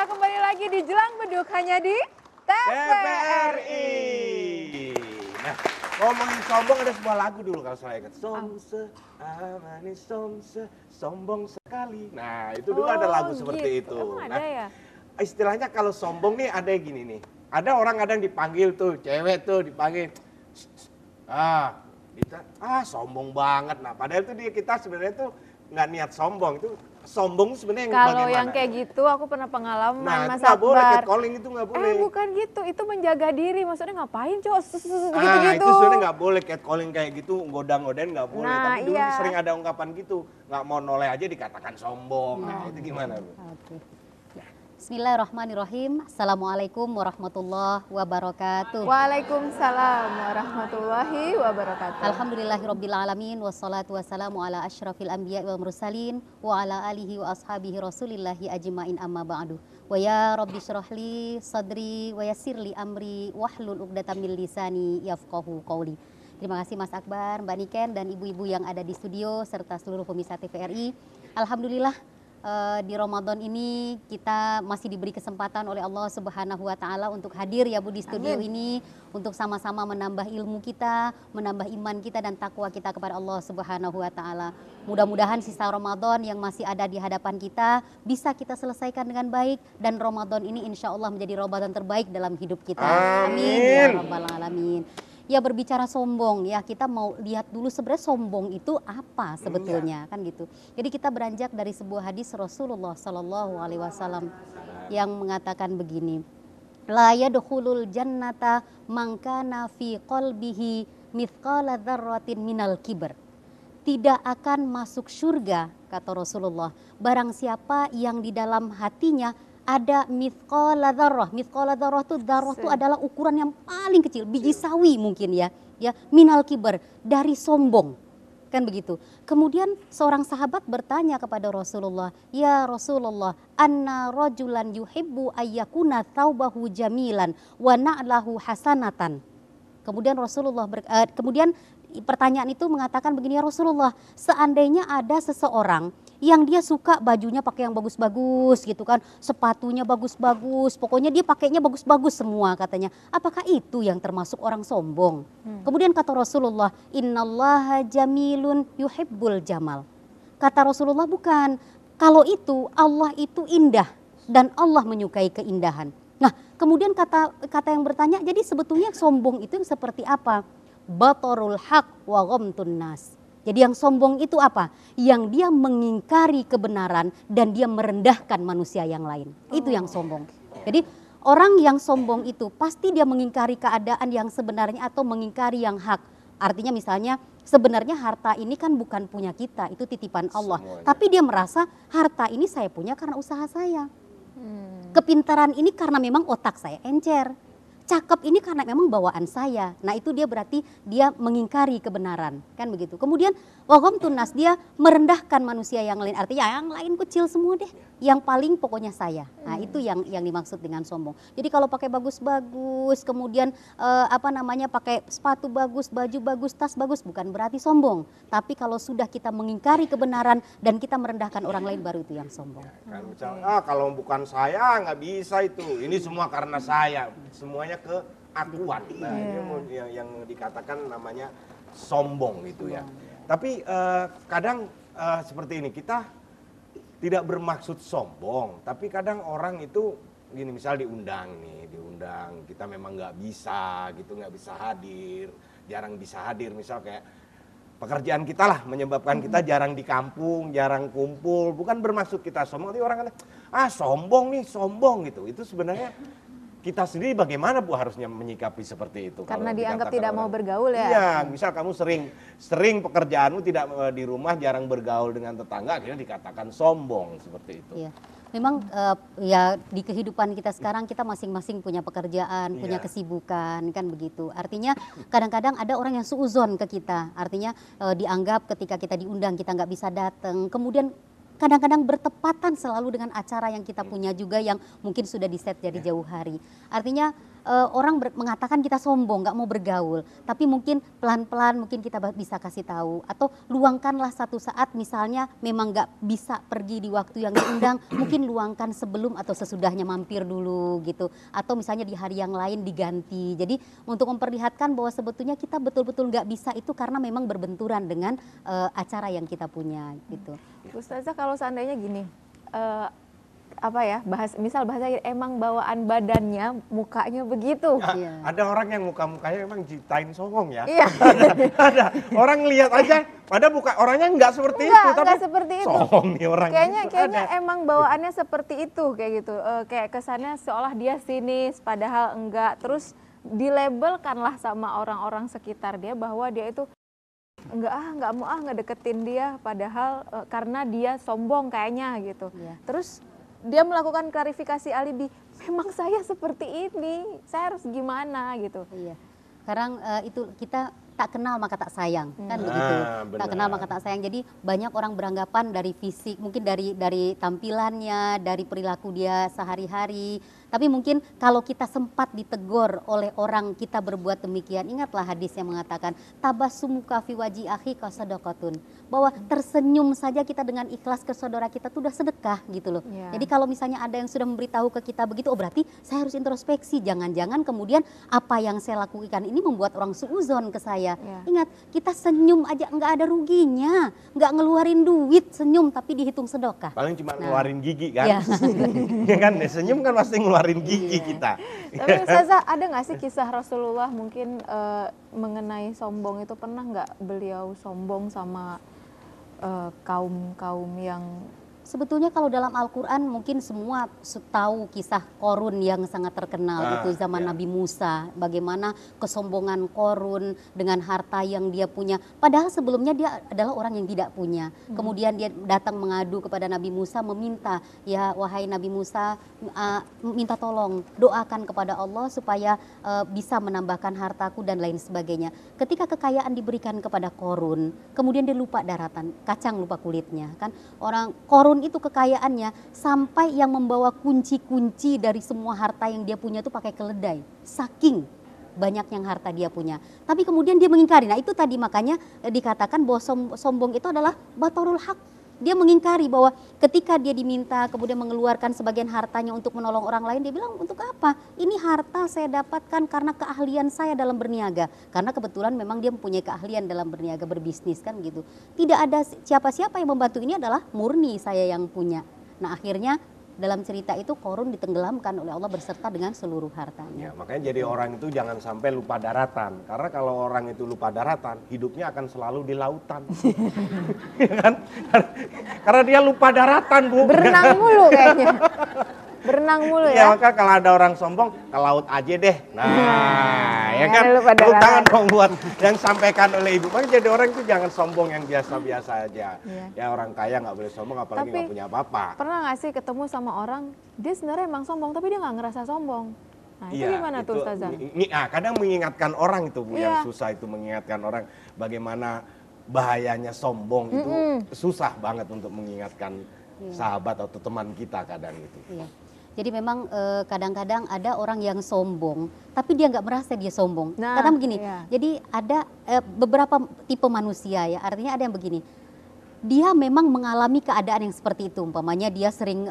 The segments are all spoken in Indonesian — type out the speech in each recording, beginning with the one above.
Kita kembali lagi di Jelang Beduk hanya di TVRI. Nah, ngomongin sombong ada sebuah lagu dulu kalau saya ingat. Somse, amani somse, sombong sekali. Nah, itu dulu ada lagu seperti itu. Emang ada ya? Istilahnya kalau sombong nih ada yang gini nih. Ada orang kadang dipanggil tuh, cewek tuh dipanggil. Kita, sombong banget. Nah, padahal itu kita sebenarnya tuh nggak niat sombong. Itu sombong sebenarnya yang Kalau bagaimana? yang kayak gitu aku pernah pengalaman, Nah, Mas itu nggak boleh, Akbar. catcalling itu nggak boleh. Bukan gitu, itu menjaga diri. Maksudnya ngapain cowok Gitu-gitu. Itu sebenarnya nggak boleh, catcalling kayak gitu, godang-godain nggak boleh. Nah, Tapi dulu iya. sering ada ungkapan gitu, nggak mau noleh aja dikatakan sombong. Nah, itu gimana, Bu? Oke. Ya. Bismillahirrahmanirrahim. Assalamualaikum warahmatullahi wabarakatuh. Waalaikumsalam warahmatullahi wabarakatuh. Alhamdulillahirrabbilalamin. Wassalatu wassalamu ala asyrafil anbiya wal mursalin. Wa ala alihi wa ashabihi rasulillahi ajma'in amma ba'du. Wa ya rabbi syrahli sadri wa yassirli amri wahlul uqdatam min lisani yafqahu qawli. Terima kasih Mas Akbar, Mbak Niken, dan ibu-ibu yang ada di studio serta seluruh pemirsa TVRI. Alhamdulillah di Ramadan ini kita masih diberi kesempatan oleh Allah Subhanahu wa taala untuk hadir ya Bu di studio ini untuk sama-sama menambah ilmu kita, menambah iman kita dan takwa kita kepada Allah Subhanahu wa taala. Mudah-mudahan sisa Ramadan yang masih ada di hadapan kita bisa kita selesaikan dengan baik dan Ramadan ini insya Allah menjadi Ramadan terbaik dalam hidup kita. Amin ya rabbal alamin. Ya berbicara sombong ya kita mau lihat dulu sebenarnya sombong itu apa sebetulnya kan gitu. Jadi kita beranjak dari sebuah hadis Rasulullah Shallallahu Alaihi Wasallam yang mengatakan begini, la yadkhulul jannata man kana fi qalbihi mithqala dzarratin minal kibr. Tidak akan masuk surga kata Rasulullah barang siapa yang di dalam hatinya ada mithqala dzarrah. Mithqala dzarrah itu adalah ukuran yang paling kecil, biji sawi mungkin ya minal kibar, dari sombong. Kan begitu. Kemudian seorang sahabat bertanya kepada Rasulullah, "Ya Rasulullah, anna rajulan yuhibbu ayyakuna thawbahu jamilan wa na'lahu hasanatan." Kemudian kemudian pertanyaan itu mengatakan begini, ya Rasulullah, seandainya ada seseorang yang dia suka bajunya pakai yang bagus-bagus gitu kan, sepatunya bagus-bagus, pokoknya dia pakainya bagus-bagus semua katanya. Apakah itu yang termasuk orang sombong? Kemudian kata Rasulullah, innallaha jamilun yuhibbul jamal. Kata Rasulullah bukan, kalau itu Allah itu indah dan Allah menyukai keindahan. Nah kemudian kata yang bertanya, jadi sebetulnya sombong itu yang seperti apa? Batorul haq wa ghamtun nas. Jadi yang sombong itu apa? Yang dia mengingkari kebenaran dan dia merendahkan manusia yang lain. Itu yang sombong. Jadi orang yang sombong itu pasti dia mengingkari keadaan yang sebenarnya atau mengingkari yang hak. Artinya misalnya sebenarnya harta ini kan bukan punya kita, itu titipan Allah. Semuanya. Tapi dia merasa harta ini saya punya karena usaha saya. Kepintaran ini karena memang otak saya encer. Cakep ini karena memang bawaan saya. Nah itu dia berarti dia mengingkari kebenaran. Kan begitu. Kemudian wagom tunas dia merendahkan manusia yang lain. Artinya yang lain kecil semua deh. Yang paling pokoknya saya. Nah itu yang dimaksud dengan sombong. Jadi kalau pakai bagus-bagus, kemudian pakai sepatu bagus, baju bagus, tas bagus, bukan berarti sombong. Tapi kalau sudah kita mengingkari kebenaran dan kita merendahkan orang lain, baru itu yang sombong. Kan misalnya, kalau bukan saya nggak bisa itu. Ini semua karena saya. Semuanya keakuan. Nah, ini yang dikatakan namanya sombong gitu ya. Tapi kadang seperti ini, kita tidak bermaksud sombong, tapi kadang orang itu gini, misal diundang, kita memang nggak bisa gitu, nggak bisa hadir, jarang bisa hadir, misal kayak pekerjaan kita lah menyebabkan kita jarang di kampung, jarang kumpul, bukan bermaksud kita sombong, tapi orang kan sombong gitu. Itu sebenarnya kita sendiri bagaimana Bu harusnya menyikapi seperti itu? Karena dianggap tidak mau bergaul ya? Iya, misal kamu sering pekerjaanmu tidak di rumah, jarang bergaul dengan tetangga, akhirnya dikatakan sombong seperti itu. Iya. Memang ya di kehidupan kita sekarang kita masing-masing punya pekerjaan, punya kesibukan kan begitu. Artinya kadang-kadang ada orang yang suuzon ke kita. Artinya dianggap ketika kita diundang kita nggak bisa datang. Kemudian kadang-kadang bertepatan selalu dengan acara yang kita punya juga yang mungkin sudah di-set dari jauh hari. Artinya mengatakan kita sombong, nggak mau bergaul, tapi mungkin pelan-pelan mungkin kita bisa kasih tahu, atau luangkanlah satu saat misalnya memang nggak bisa pergi di waktu yang diundang, mungkin luangkan sebelum atau sesudahnya mampir dulu gitu, atau misalnya di hari yang lain diganti. Jadi untuk memperlihatkan bahwa sebetulnya kita betul-betul nggak bisa itu karena memang berbenturan dengan acara yang kita punya gitu. Ustazah, kalau seandainya gini, misal bahasa emang bawaan badannya, mukanya begitu. Iya. Ada orang yang muka-mukanya emang jitain songong ya. Iya. Ada orang lihat aja, pada orangnya nggak seperti itu, tapi Enggak seperti itu. songong nih orang. Kayaknya Ada. emang bawaannya seperti itu kayak gitu. Kayak kesannya seolah dia sinis, padahal enggak. Terus dilabelkanlah sama orang-orang sekitar dia bahwa dia itu nggak mau ngedeketin dia, padahal karena dia sombong kayaknya gitu. Iya. Terus dia melakukan klarifikasi alibi, memang saya seperti ini, saya harus gimana gitu. Iya. Sekarang itu kita tak kenal maka tak sayang, kan begitu. Tak kenal maka tak sayang. Jadi banyak orang beranggapan dari fisik, mungkin dari tampilannya, dari perilaku dia sehari-hari. Tapi mungkin kalau kita sempat ditegur oleh orang kita berbuat demikian, ingatlah hadis yang mengatakan tabassumuka fi waji akhika sadaqatun, bahwa tersenyum saja kita dengan ikhlas ke saudara kita itu udah sedekah gitu loh. Yeah. Jadi kalau misalnya ada yang sudah memberitahu ke kita begitu, oh berarti saya harus introspeksi, jangan-jangan kemudian apa yang saya lakukan ini membuat orang suuzon ke saya. Yeah. Ingat, kita senyum aja nggak ada ruginya, nggak ngeluarin duit, senyum tapi dihitung sedekah. Paling cuma ngeluarin gigi kan. Iya. Ya kan, senyum kan pasti ngeluarin gigi kita. Tapi Ustazah, ada nggak sih kisah Rasulullah mungkin mengenai sombong itu, pernah nggak beliau sombong sama kaum yang Sebetulnya kalau dalam Al-Quran mungkin semua tahu kisah Qorun yang sangat terkenal, itu zaman Nabi Musa. Bagaimana kesombongan Qorun dengan harta yang dia punya. Padahal sebelumnya dia adalah orang yang tidak punya. Kemudian dia datang mengadu kepada Nabi Musa, meminta, ya wahai Nabi Musa, minta tolong, doakan kepada Allah supaya bisa menambahkan hartaku dan lain sebagainya. Ketika kekayaan diberikan kepada Qorun, kemudian dia lupa daratan, kacang lupa kulitnya. Kan orang Qorun itu kekayaannya sampai yang membawa kunci-kunci dari semua harta yang dia punya itu pakai keledai, saking banyak yang harta dia punya. Tapi kemudian dia mengingkari. Nah itu tadi makanya dikatakan bahwa sombong itu adalah batarul haq. Dia mengingkari bahwa ketika dia diminta kemudian mengeluarkan sebagian hartanya untuk menolong orang lain, dia bilang untuk apa? Ini harta saya dapatkan karena keahlian saya dalam berniaga. Karena kebetulan memang dia mempunyai keahlian dalam berniaga, berbisnis kan gitu. Tidak ada siapa-siapa yang membantu, ini adalah murni saya yang punya. Nah akhirnya dalam cerita itu Qorun ditenggelamkan oleh Allah beserta dengan seluruh hartanya. Ya, makanya jadi orang itu jangan sampai lupa daratan. Karena kalau orang itu lupa daratan, hidupnya akan selalu di lautan. Ya kan? Karena dia lupa daratan, Bu. berenang mulu kayaknya. Berenang mulu Ya, ya. maka kalau ada orang sombong, ke laut aja deh. Nah, ya kan? lupa Tepuk daratan. tangan dong buat yang sampaikan oleh Ibu. Makanya jadi orang itu jangan sombong yang biasa-biasa aja. Iya. Ya orang kaya nggak boleh sombong, apalagi Tapi, nggak punya apa-apa. Pernah nggak sih ketemu sama orang, dia sebenarnya emang sombong tapi dia nggak ngerasa sombong. Nah itu Iya, gimana tuh Ustazah? Kadang mengingatkan orang itu, Bu, yang Iya. susah itu mengingatkan orang bagaimana bahayanya sombong itu susah banget untuk mengingatkan sahabat atau teman kita kadang itu. Iya. Jadi memang kadang-kadang ada orang yang sombong, tapi dia nggak merasa dia sombong. Nah, Karena begini, iya. jadi ada beberapa tipe manusia ya. Artinya ada yang begini, dia memang mengalami keadaan yang seperti itu. Umpamanya dia sering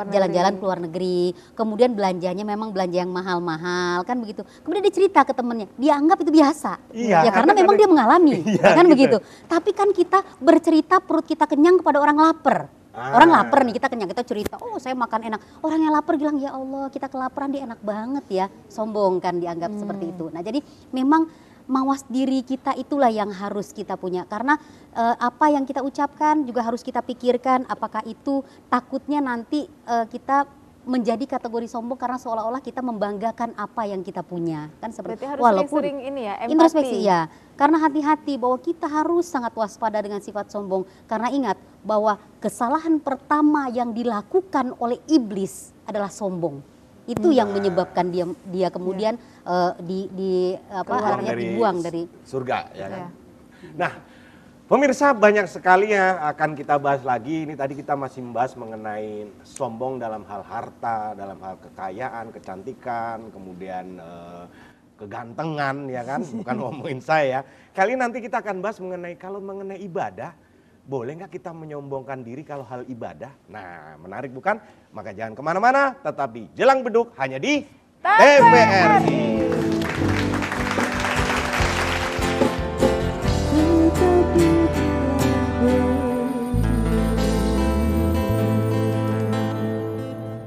jalan-jalan ke luar negeri, kemudian belanjanya memang belanja yang mahal-mahal kan begitu. Kemudian dia cerita ke temennya, dia anggap itu biasa. Iya, Ya karena karena memang dia mengalami, Iya, ya kan gitu. begitu. Tapi kan kita bercerita perut kita kenyang kepada orang lapar. Orang lapar nih, kita kenyang, kita cerita, oh saya makan enak. Orang yang lapar bilang, ya Allah kita kelaparan, dia enak banget ya. Sombong kan dianggap seperti itu. Nah jadi memang mawas diri kita itulah yang harus kita punya. Karena apa yang kita ucapkan juga harus kita pikirkan, apakah itu takutnya nanti kita menjadi kategori sombong karena seolah-olah kita membanggakan apa yang kita punya. Kan seperti Berarti harus sering ini ya, empati. introspeksi ya. Karena hati-hati bahwa kita harus sangat waspada dengan sifat sombong. Karena ingat bahwa kesalahan pertama yang dilakukan oleh iblis adalah sombong. Itu yang menyebabkan dia kemudian Keluar dibuang dari surga, ya kan? Iya. Nah, Pemirsa, banyak sekali yang akan kita bahas lagi. Ini tadi kita masih membahas mengenai sombong dalam hal harta, dalam hal kekayaan, kecantikan, kemudian kegantengan, ya kan? Bukan ngomongin saya. Kali ini nanti kita akan bahas mengenai kalau mengenai ibadah, boleh nggak kita menyombongkan diri kalau hal ibadah? Nah, menarik bukan? Maka jangan kemana-mana, tetapi Jelang Beduk hanya di TVRI.